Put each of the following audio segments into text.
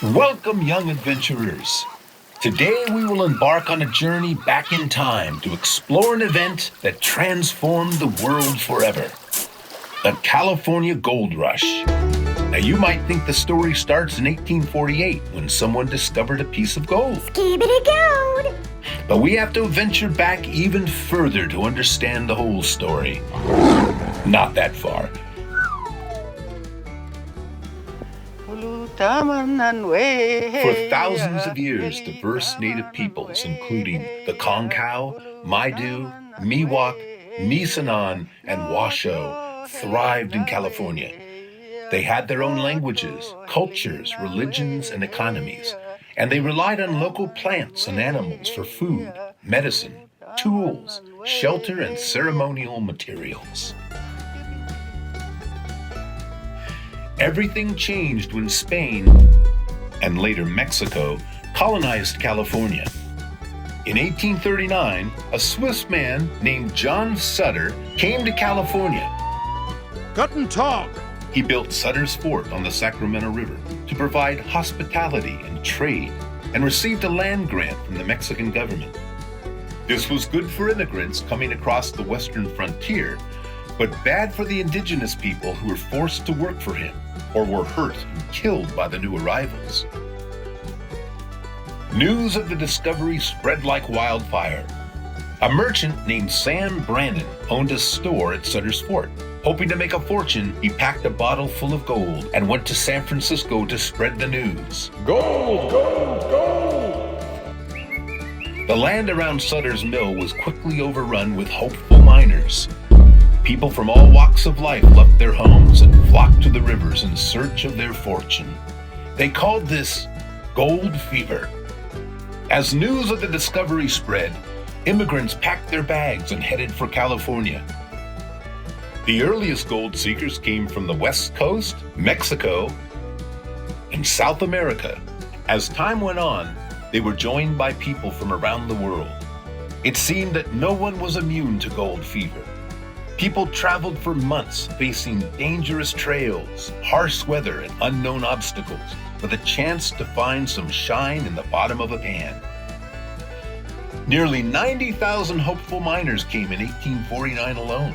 Welcome, young adventurers. Today we will embark on a journey back in time to explore an event that transformed the world forever. The California Gold Rush. Now you might think the story starts in 1848 when someone discovered a piece of gold. Skibbity gold! But we have to venture back even further to understand the whole story. Not that far. For thousands of years, diverse native peoples, including the Concow, Maidu, Miwok, Nisenan, and Washoe, thrived in California. They had their own languages, cultures, religions, and economies, and they relied on local plants and animals for food, medicine, tools, shelter, and ceremonial materials. Everything changed when Spain, and later Mexico, colonized California. In 1839, a Swiss man named John Sutter came to California. Guten Tag. He built Sutter's Fort on the Sacramento River to provide hospitality and trade, and received a land grant from the Mexican government. This was good for immigrants coming across the western frontier, but bad for the indigenous people who were forced to work for him or were hurt and killed by the new arrivals. News of the discovery spread like wildfire. A merchant named Sam Brannan owned a store at Sutter's Fort. Hoping to make a fortune, he packed a bottle full of gold and went to San Francisco to spread the news. Gold, gold, gold! The land around Sutter's Mill was quickly overrun with hopeful miners. People from all walks of life left their homes and flocked to the rivers in search of their fortune. They called this gold fever. As news of the discovery spread, immigrants packed their bags and headed for California. The earliest gold seekers came from the West Coast, Mexico, and South America. As time went on, they were joined by people from around the world. It seemed that no one was immune to gold fever. People traveled for months facing dangerous trails, harsh weather, and unknown obstacles with a chance to find some shine in the bottom of a pan. Nearly 90,000 hopeful miners came in 1849 alone,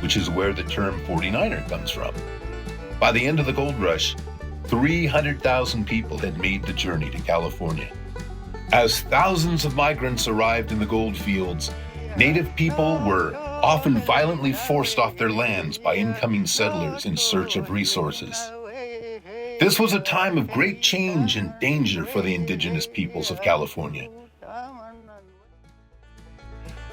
which is where the term 49er comes from. By the end of the gold rush, 300,000 people had made the journey to California. As thousands of migrants arrived in the gold fields, native people were often violently forced off their lands by incoming settlers in search of resources. This was a time of great change and danger for the indigenous peoples of California.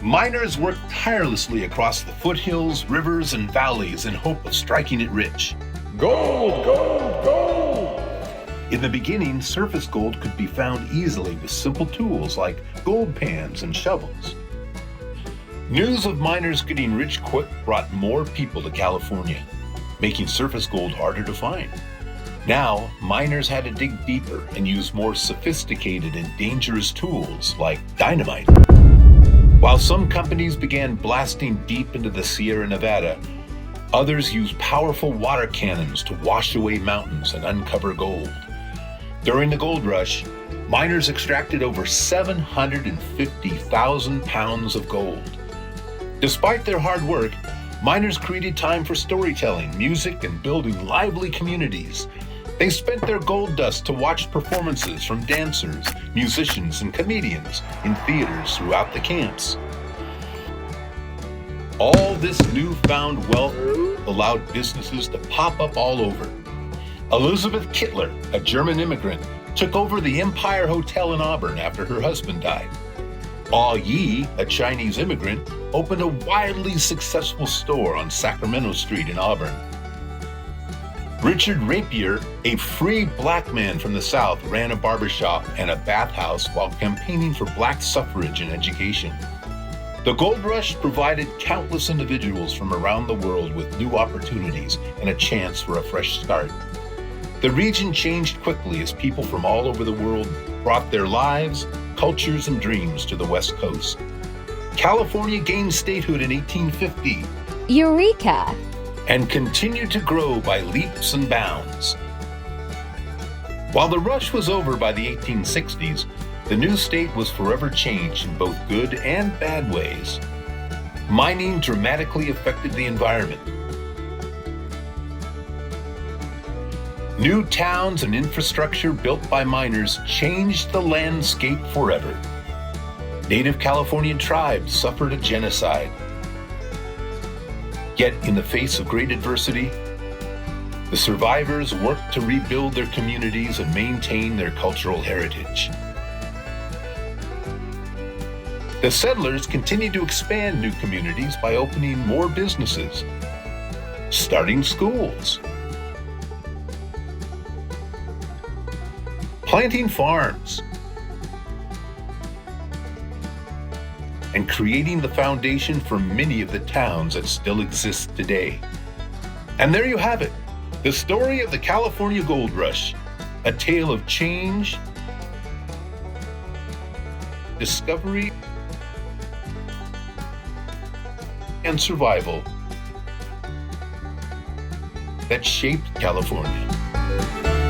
Miners worked tirelessly across the foothills, rivers, and valleys in hope of striking it rich. Gold, gold, gold! In the beginning, surface gold could be found easily with simple tools like gold pans and shovels. News of miners getting rich quick brought more people to California, making surface gold harder to find. Now, miners had to dig deeper and use more sophisticated and dangerous tools like dynamite. While some companies began blasting deep into the Sierra Nevada, others used powerful water cannons to wash away mountains and uncover gold. During the gold rush, miners extracted over 750,000 pounds of gold. Despite their hard work, miners created time for storytelling, music, and building lively communities. They spent their gold dust to watch performances from dancers, musicians, and comedians in theaters throughout the camps. All this newfound wealth allowed businesses to pop up all over. Elizabeth Kittler, a German immigrant, took over the Empire Hotel in Auburn after her husband died. Ah Yi, a Chinese immigrant, opened a wildly successful store on Sacramento Street in Auburn. Richard Rapier, a free black man from the South, ran a barbershop and a bathhouse while campaigning for black suffrage and education. The gold rush provided countless individuals from around the world with new opportunities and a chance for a fresh start. The region changed quickly as people from all over the world brought their lives, cultures, and dreams to the West Coast. California gained statehood in 1850. Eureka! And continued to grow by leaps and bounds. While the rush was over by the 1860s, the new state was forever changed in both good and bad ways. Mining dramatically affected the environment. New towns and infrastructure built by miners changed the landscape forever. Native Californian tribes suffered a genocide. Yet, in the face of great adversity, the survivors worked to rebuild their communities and maintain their cultural heritage. The settlers continued to expand new communities by opening more businesses, starting schools, planting farms, and creating the foundation for many of the towns that still exist today. And there you have it, the story of the California Gold Rush, a tale of change, discovery, and survival that shaped California.